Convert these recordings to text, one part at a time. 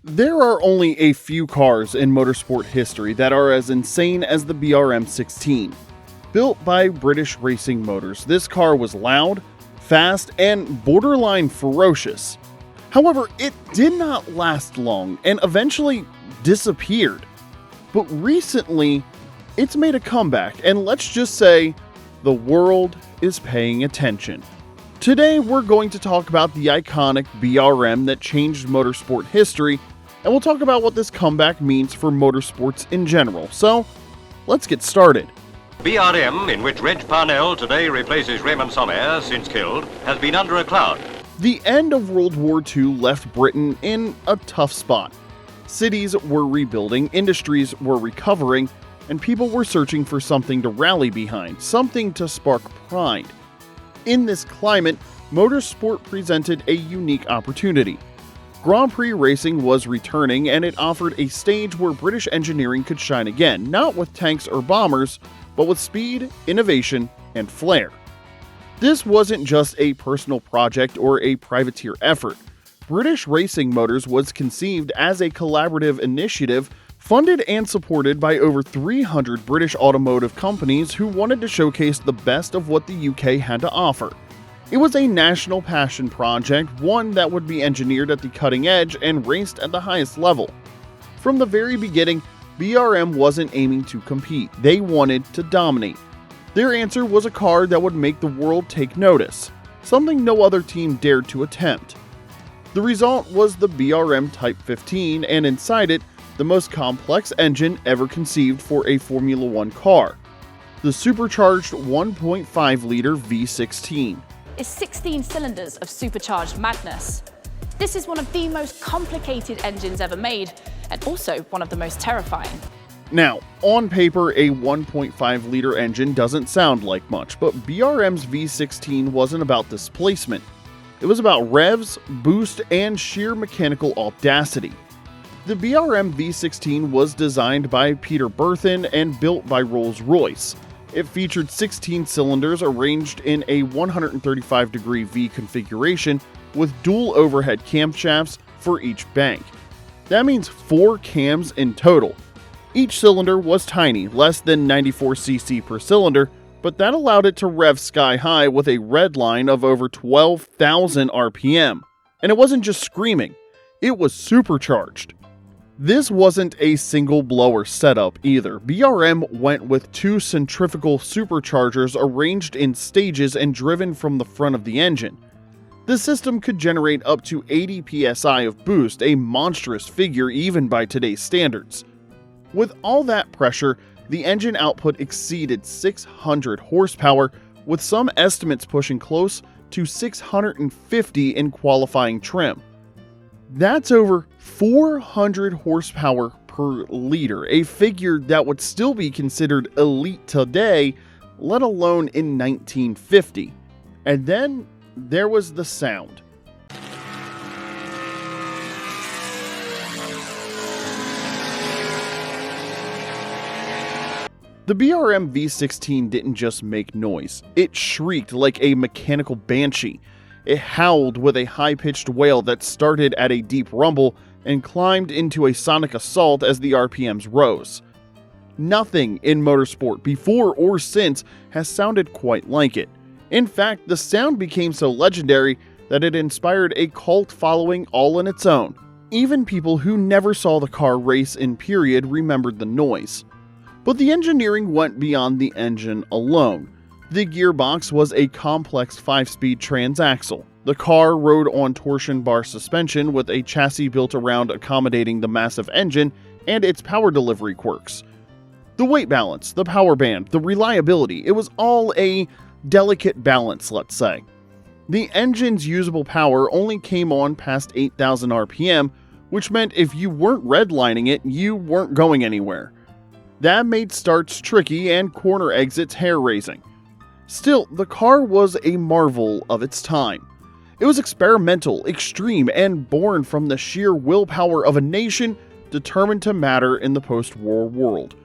There are only a few cars in motorsport history that are as insane as the BRM 16. Built by British Racing Motors, this car was loud, fast, and borderline ferocious. However, it did not last long and eventually disappeared. But recently, it's made a comeback, and let's just say the world is paying attention. Today, we're going to talk about the iconic BRM that changed motorsport history, and we'll talk about what this comeback means for motorsports in general. So, let's get started. BRM, in which Reg Parnell today replaces Raymond Sommer, since killed, has been under a cloud. The end of World War II left Britain in a tough spot. Cities were rebuilding, industries were recovering, and people were searching for something to rally behind, something to spark pride. In this climate, motorsport presented a unique opportunity. Grand Prix racing was returning, and it offered a stage where British engineering could shine again, not with tanks or bombers, but with speed, innovation, and flair. This wasn't just a personal project or a privateer effort. British Racing Motors was conceived as a collaborative initiative funded and supported by over 300 British automotive companies who wanted to showcase the best of what the UK had to offer. It was a national passion project, one that would be engineered at the cutting edge and raced at the highest level. From the very beginning, BRM wasn't aiming to compete, they wanted to dominate. Their answer was a car that would make the world take notice, something no other team dared to attempt. The result was the BRM Type 15, and inside it, the most complex engine ever conceived for a Formula One car, the supercharged 1.5-liter V16. Is 16 cylinders of supercharged madness. This is one of the most complicated engines ever made, and also one of the most terrifying. Now, on paper, a 1.5-liter engine doesn't sound like much, but BRM's V16 wasn't about displacement. It was about revs, boost, and sheer mechanical audacity. The BRM V16 was designed by Peter Berthen and built by Rolls-Royce. It featured 16 cylinders arranged in a 135-degree V configuration with dual overhead camshafts for each bank. That means 4 cams in total. Each cylinder was tiny, less than 94 cc per cylinder, but that allowed it to rev sky high with a red line of over 12,000 RPM. And it wasn't just screaming, it was supercharged. This wasn't a single blower setup either. BRM went with 2 centrifugal superchargers arranged in stages and driven from the front of the engine. The system could generate up to 80 psi of boost, a monstrous figure even by today's standards. With all that pressure, the engine output exceeded 600 horsepower, with some estimates pushing close to 650 in qualifying trim. That's over 400 horsepower per liter, a figure that would still be considered elite today, let alone in 1950. And then there was the sound. The BRM V16 didn't just make noise, it shrieked like a mechanical banshee. It howled with a high-pitched wail that started at a deep rumble and climbed into a sonic assault as the RPMs rose. Nothing in motorsport before or since has sounded quite like it. In fact, the sound became so legendary that it inspired a cult following all on its own. Even people who never saw the car race in period remembered the noise. But the engineering went beyond the engine alone. The gearbox was a complex 5-speed transaxle. The car rode on torsion bar suspension with a chassis built around accommodating the massive engine and its power delivery quirks. The weight balance, the power band, the reliability, it was all a delicate balance, let's say. The engine's usable power only came on past 8,000 RPM, which meant if you weren't redlining it, you weren't going anywhere. That made starts tricky and corner exits hair-raising. Still, the car was a marvel of its time. It was experimental, extreme, and born from the sheer willpower of a nation determined to matter in the post-war world.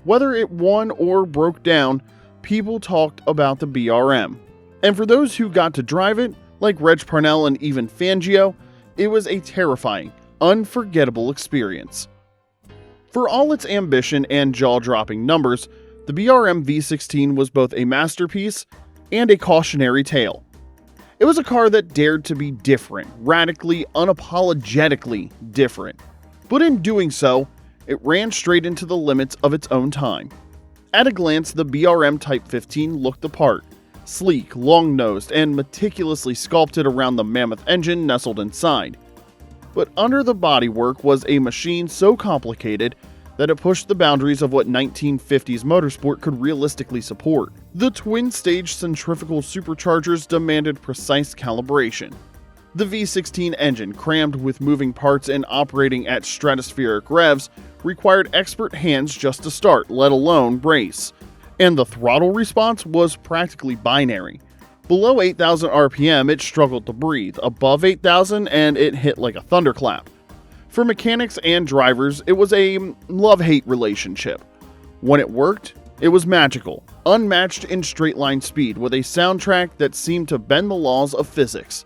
Whether it won or broke down, people talked about the BRM. And for those who got to drive it, like Reg Parnell and even Fangio, it was a terrifying, unforgettable experience. For all its ambition and jaw-dropping numbers, the BRM V16 was both a masterpiece and a cautionary tale. It was a car that dared to be different, radically, unapologetically different. But in doing so, it ran straight into the limits of its own time. At a glance, the BRM Type 15 looked the part, sleek, long-nosed, and meticulously sculpted around the mammoth engine nestled inside. But under the bodywork was a machine so complicated that it pushed the boundaries of what 1950s motorsport could realistically support. The twin-stage centrifugal superchargers demanded precise calibration. The V16 engine, crammed with moving parts and operating at stratospheric revs, required expert hands just to start, let alone race. And the throttle response was practically binary. Below 8,000 RPM, it struggled to breathe. Above 8,000, and it hit like a thunderclap. For mechanics and drivers, it was a love-hate relationship. When it worked, it was magical, unmatched in straight-line speed, with a soundtrack that seemed to bend the laws of physics.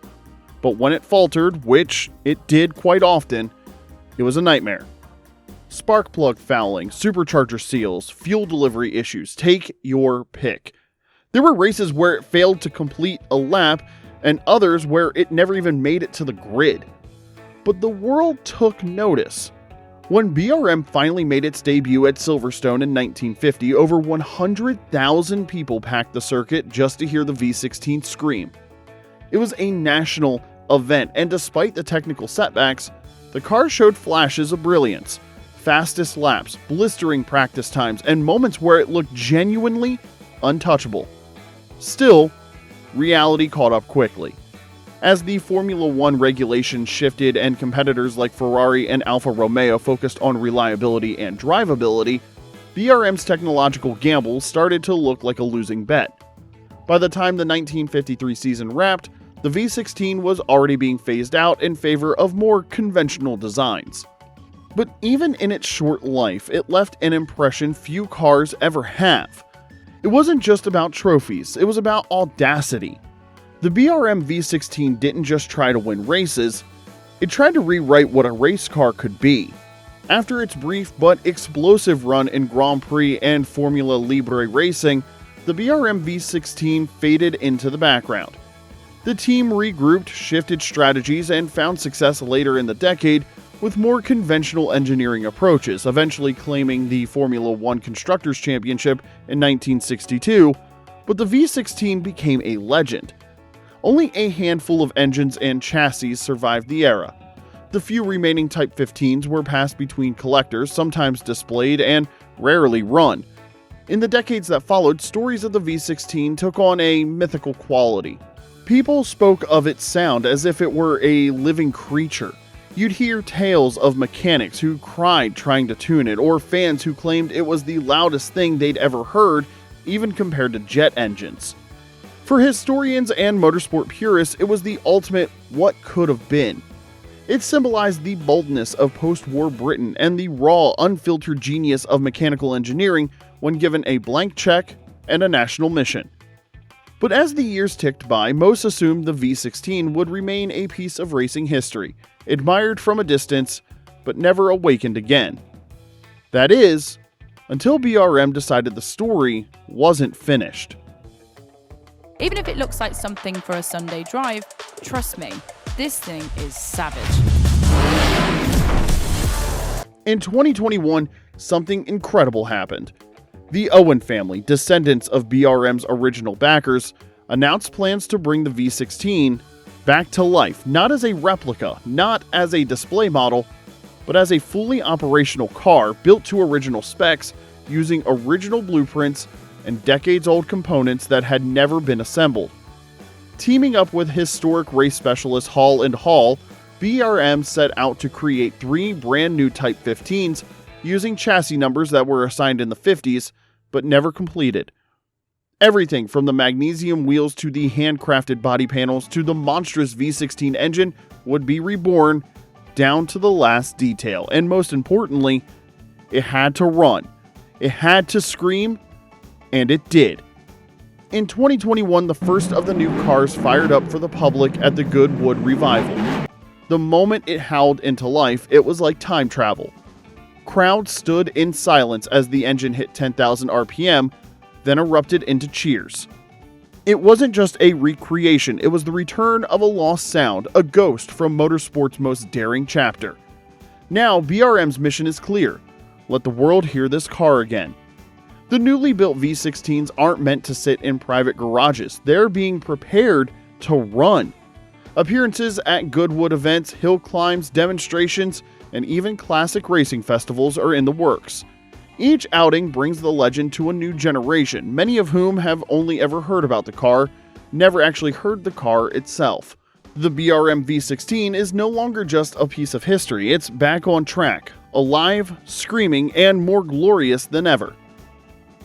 But when it faltered, which it did quite often, it was a nightmare. Spark plug fouling, supercharger seals, fuel delivery issues, take your pick. There were races where it failed to complete a lap, and others where it never even made it to the grid. But the world took notice. When BRM finally made its debut at Silverstone in 1950, over 100,000 people packed the circuit just to hear the V16 scream. It was a national event, and despite the technical setbacks, the car showed flashes of brilliance. Fastest laps, blistering practice times, and moments where it looked genuinely untouchable. Still, reality caught up quickly. As the Formula One regulations shifted and competitors like Ferrari and Alfa Romeo focused on reliability and drivability, BRM's technological gamble started to look like a losing bet. By the time the 1953 season wrapped, the V16 was already being phased out in favor of more conventional designs. But even in its short life, it left an impression few cars ever have. It wasn't just about trophies, it was about audacity. The BRM V16 didn't just try to win races, it tried to rewrite what a race car could be. After its brief but explosive run in Grand Prix and Formula Libre racing, the BRM V16 faded into the background. The team regrouped, shifted strategies, and found success later in the decade with more conventional engineering approaches, eventually claiming the Formula One Constructors' Championship in 1962, but the V16 became a legend. Only a handful of engines and chassis survived the era. The few remaining Type 15s were passed between collectors, sometimes displayed and rarely run. In the decades that followed, stories of the V16 took on a mythical quality. People spoke of its sound as if it were a living creature. You'd hear tales of mechanics who cried trying to tune it, or fans who claimed it was the loudest thing they'd ever heard, even compared to jet engines. For historians and motorsport purists, it was the ultimate what could have been. It symbolized the boldness of post-war Britain and the raw, unfiltered genius of mechanical engineering when given a blank check and a national mission. But as the years ticked by, most assumed the V16 would remain a piece of racing history, admired from a distance, but never awakened again. That is, until BRM decided the story wasn't finished. Even if it looks like something for a Sunday drive, trust me, this thing is savage. In 2021, something incredible happened. The Owen family, descendants of BRM's original backers, announced plans to bring the V16 back to life, not as a replica, not as a display model, but as a fully operational car built to original specs using original blueprints and decades-old components that had never been assembled. Teaming up with historic race specialist Hall & Hall, BRM set out to create 3 brand new Type 15s using chassis numbers that were assigned in the 50s, but never completed. Everything from the magnesium wheels to the handcrafted body panels to the monstrous V16 engine would be reborn down to the last detail, and most importantly, it had to run. It had to scream, and it did. In 2021, the first of the new cars fired up for the public at the Goodwood Revival. The moment it howled into life, it was like time travel. Crowds stood in silence as the engine hit 10,000 RPM, then erupted into cheers. It wasn't just a recreation, it was the return of a lost sound, a ghost from motorsport's most daring chapter. Now, BRM's mission is clear. Let the world hear this car again. The newly built V16s aren't meant to sit in private garages, they're being prepared to run. Appearances at Goodwood events, hill climbs, demonstrations, and even classic racing festivals are in the works. Each outing brings the legend to a new generation, many of whom have only ever heard about the car, never actually heard the car itself. The BRM V16 is no longer just a piece of history, it's back on track, alive, screaming, and more glorious than ever.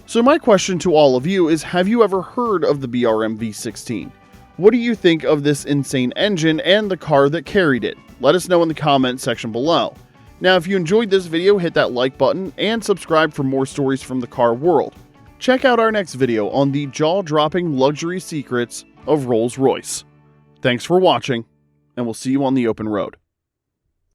So my question to all of you is, have you ever heard of the BRM V16? What do you think of this insane engine and the car that carried it? Let us know in the comment section below. Now, if you enjoyed this video, hit that like button and subscribe for more stories from the car world. Check out our next video on the jaw-dropping luxury secrets of Rolls-Royce. Thanks for watching, and we'll see you on the open road.